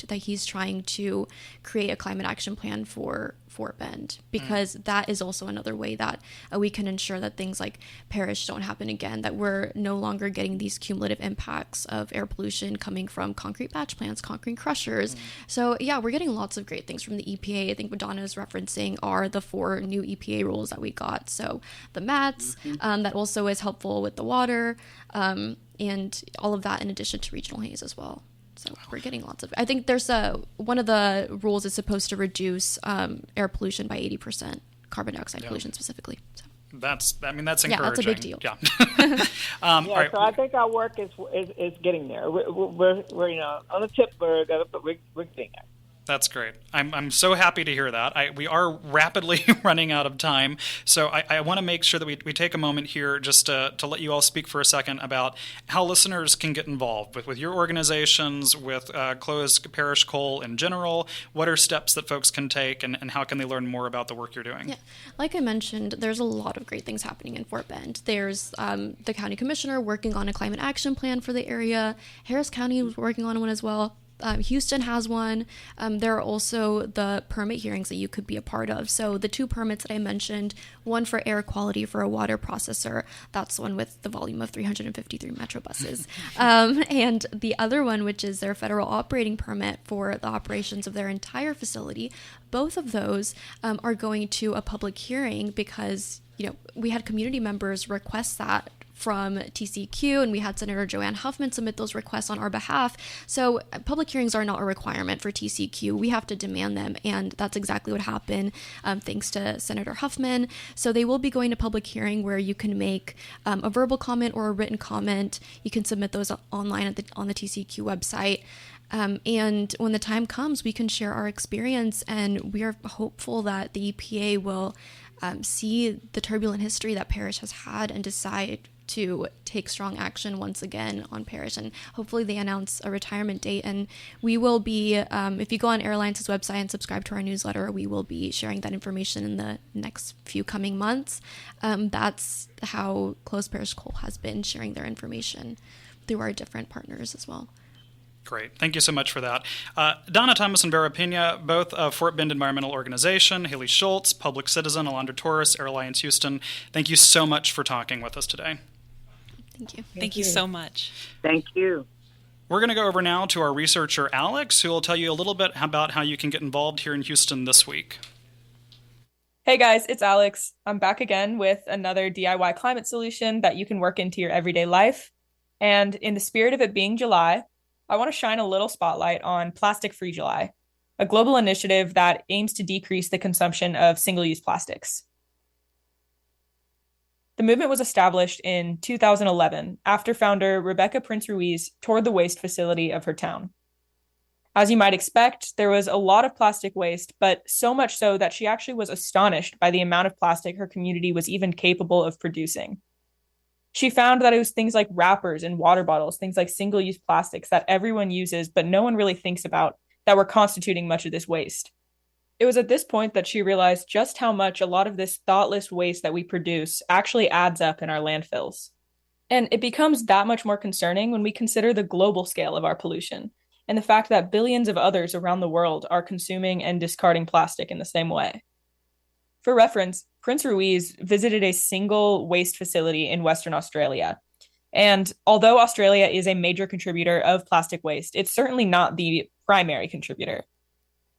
that he's trying to create a climate action plan for Fort Bend, because that is also another way that we can ensure that things like Parish don't happen again, that we're no longer getting these cumulative impacts of air pollution coming from concrete batch plants, concrete crushers. So yeah, we're getting lots of great things from the EPA. I think what Donna is referencing are the 4 new EPA rules that we got. So the MATS, that also is helpful with the water, and all of that in addition to regional haze as well. So we're getting lots of, I think there's one of the rules is supposed to reduce air pollution by 80%, carbon dioxide pollution specifically. So. That's encouraging. Yeah, that's a big deal. Yeah. Yeah, right. so I think our work is getting there. We're on the tip, but we're getting there. That's great. I'm so happy to hear that. We are rapidly running out of time, so I want to make sure that we take a moment here just to let you all speak for a second about how listeners can get involved with your organizations, with Closed Parish Coal in general. What are steps that folks can take, and how can they learn more about the work you're doing? Yeah, like I mentioned, there's a lot of great things happening in Fort Bend. There's the county commissioner working on a climate action plan for the area. Harris County was working on one as well. Houston has one. There are also the permit hearings that you could be a part of. So the 2 permits that I mentioned, one for air quality for a water processor, that's the one with the volume of 353 Metro buses. And the other one, which is their federal operating permit for the operations of their entire facility, both of those are going to a public hearing because we had community members request that from TCQ, and we had Senator Joanne Huffman submit those requests on our behalf. So public hearings are not a requirement for TCQ. We have to demand them, and that's exactly what happened thanks to Senator Huffman. So they will be going to public hearing where you can make a verbal comment or a written comment. You can submit those online on the TCQ website. And when the time comes, we can share our experience, and we are hopeful that the EPA will see the turbulent history that Parish has had and decide to take strong action once again on Parish. And hopefully they announce a retirement date. And we will be, if you go on Air Alliance's website and subscribe to our newsletter, we will be sharing that information in the next few coming months. That's how close Parish Coal has been sharing their information through our different partners as well. Great. Thank you so much for that. Donna Thomas and Vera Pena, both of Fort Bend Environmental Organization, Haley Schultz, Public Citizen, Alondra Torres, Air Alliance Houston, thank you so much for talking with us today. Thank you. Thank you so much. Thank you. We're going to go over now to our researcher, Alex, who will tell you a little bit about how you can get involved here in Houston this week. Hey guys, it's Alex. I'm back again with another DIY climate solution that you can work into your everyday life. And in the spirit of it being July, I want to shine a little spotlight on Plastic Free July, a global initiative that aims to decrease the consumption of single-use plastics. The movement was established in 2011 after founder Rebecca Prince Ruiz toured the waste facility of her town. As you might expect, there was a lot of plastic waste, but so much so that she actually was astonished by the amount of plastic her community was even capable of producing. She found that it was things like wrappers and water bottles, things like single-use plastics that everyone uses, but no one really thinks about, that were constituting much of this waste. It was at this point that she realized just how much a lot of this thoughtless waste that we produce actually adds up in our landfills. And it becomes that much more concerning when we consider the global scale of our pollution, and the fact that billions of others around the world are consuming and discarding plastic in the same way. For reference, Prince Ruiz visited a single waste facility in Western Australia. And although Australia is a major contributor of plastic waste, it's certainly not the primary contributor.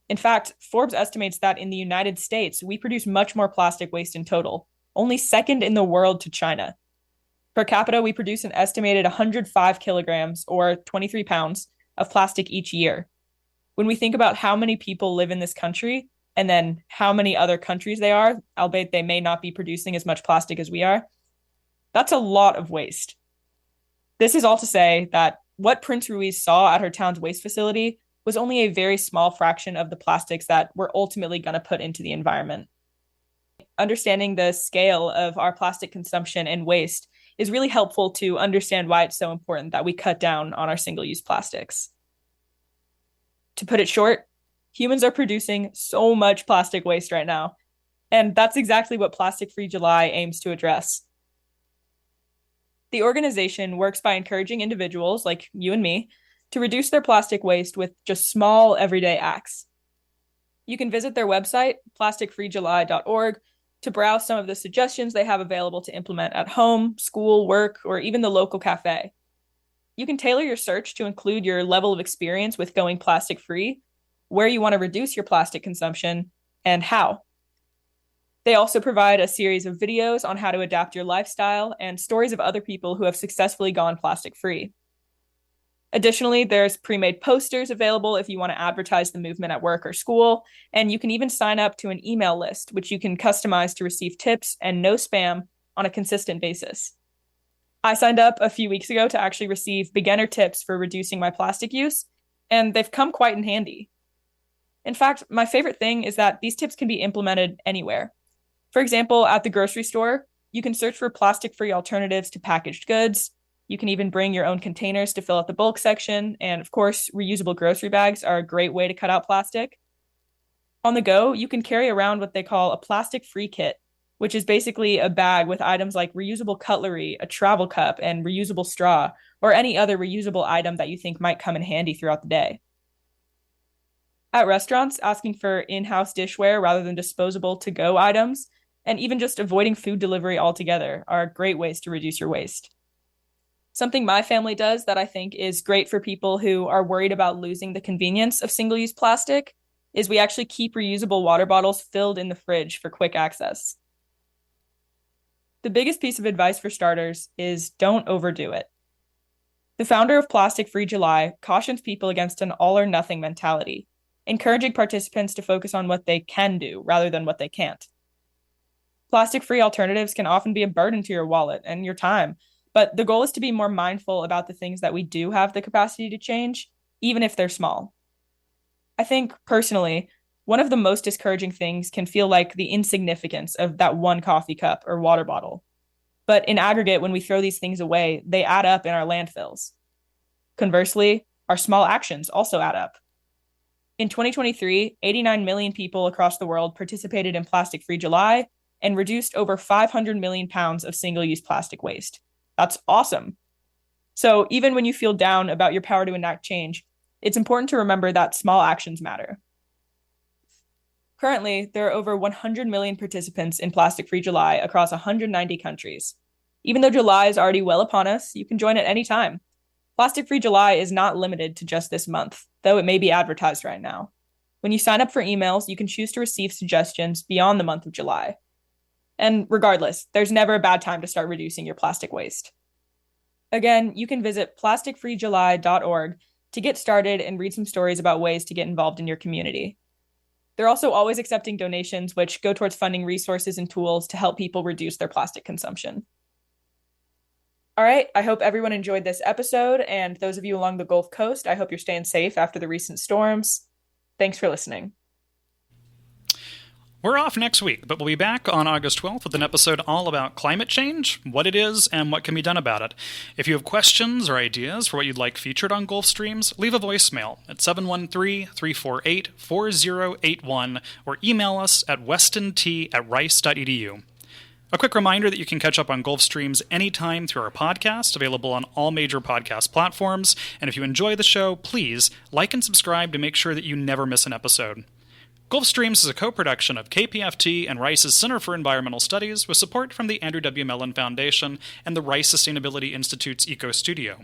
In fact, Forbes estimates that in the United States, we produce much more plastic waste in total, only second in the world to China. Per capita, we produce an estimated 105 kilograms, or 23 pounds, of plastic each year. When we think about how many people live in this country, and then how many other countries they are, albeit they may not be producing as much plastic as we are, that's a lot of waste. This is all to say that what Prince Ruiz saw at her town's waste facility was only a very small fraction of the plastics that we're ultimately going to put into the environment. Understanding the scale of our plastic consumption and waste is really helpful to understand why it's so important that we cut down on our single-use plastics. To put it short, humans are producing so much plastic waste right now, and that's exactly what Plastic Free July aims to address. The organization works by encouraging individuals like you and me to reduce their plastic waste with just small everyday acts. You can visit their website, plasticfreejuly.org, to browse some of the suggestions they have available to implement at home, school, work, or even the local cafe. You can tailor your search to include your level of experience with going plastic free, where you want to reduce your plastic consumption, and how. They also provide a series of videos on how to adapt your lifestyle and stories of other people who have successfully gone plastic free. Additionally, there's pre-made posters available if you want to advertise the movement at work or school, and you can even sign up to an email list, which you can customize to receive tips and no spam on a consistent basis. I signed up a few weeks ago to actually receive beginner tips for reducing my plastic use, and they've come quite in handy. In fact, my favorite thing is that these tips can be implemented anywhere. For example, at the grocery store, you can search for plastic-free alternatives to packaged goods. You can even bring your own containers to fill out the bulk section. And of course, reusable grocery bags are a great way to cut out plastic. On the go, you can carry around what they call a plastic-free kit, which is basically a bag with items like reusable cutlery, a travel cup, and reusable straw, or any other reusable item that you think might come in handy throughout the day. At restaurants, asking for in-house dishware rather than disposable to-go items, and even just avoiding food delivery altogether are great ways to reduce your waste. Something my family does that I think is great for people who are worried about losing the convenience of single-use plastic is we actually keep reusable water bottles filled in the fridge for quick access. The biggest piece of advice for starters is don't overdo it. The founder of Plastic Free July cautions people against an all or nothing mentality, encouraging participants to focus on what they can do rather than what they can't. Plastic-free alternatives can often be a burden to your wallet and your time, but the goal is to be more mindful about the things that we do have the capacity to change, even if they're small. I think, personally, one of the most discouraging things can feel like the insignificance of that one coffee cup or water bottle. But in aggregate, when we throw these things away, they add up in our landfills. Conversely, our small actions also add up. In 2023, 89 million people across the world participated in Plastic Free July and reduced over 500 million pounds of single-use plastic waste. That's awesome. So even when you feel down about your power to enact change, it's important to remember that small actions matter. Currently, there are over 100 million participants in Plastic Free July across 190 countries. Even though July is already well upon us, you can join at any time. Plastic Free July is not limited to just this month, though it may be advertised right now. When you sign up for emails, you can choose to receive suggestions beyond the month of July. And regardless, there's never a bad time to start reducing your plastic waste. Again, you can visit plasticfreejuly.org to get started and read some stories about ways to get involved in your community. They're also always accepting donations, which go towards funding resources and tools to help people reduce their plastic consumption. All right, I hope everyone enjoyed this episode, and those of you along the Gulf Coast, I hope you're staying safe after the recent storms. Thanks for listening. We're off next week, but we'll be back on August 12th with an episode all about climate change, what it is, and what can be done about it. If you have questions or ideas for what you'd like featured on Gulf Streams, leave a voicemail at 713-348-4081 or email us at westont@rice.edu. A quick reminder that you can catch up on Gulf Streams anytime through our podcast, available on all major podcast platforms. And if you enjoy the show, please like and subscribe to make sure that you never miss an episode. Gulf Streams is a co-production of KPFT and Rice's Center for Environmental Studies with support from the Andrew W. Mellon Foundation and the Rice Sustainability Institute's Eco Studio.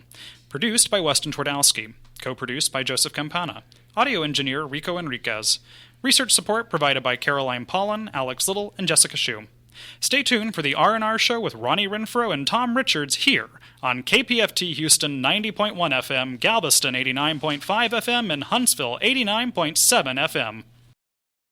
Produced by Weston Twardowski. Co-produced by Joseph Campana. Audio engineer Rico Enriquez. Research support provided by Caroline Pollan, Alex Little, and Jessica Shue. Stay tuned for the R&R Show with Ronnie Renfro and Tom Richards here on KPFT Houston 90.1 FM, Galveston 89.5 FM, and Huntsville 89.7 FM.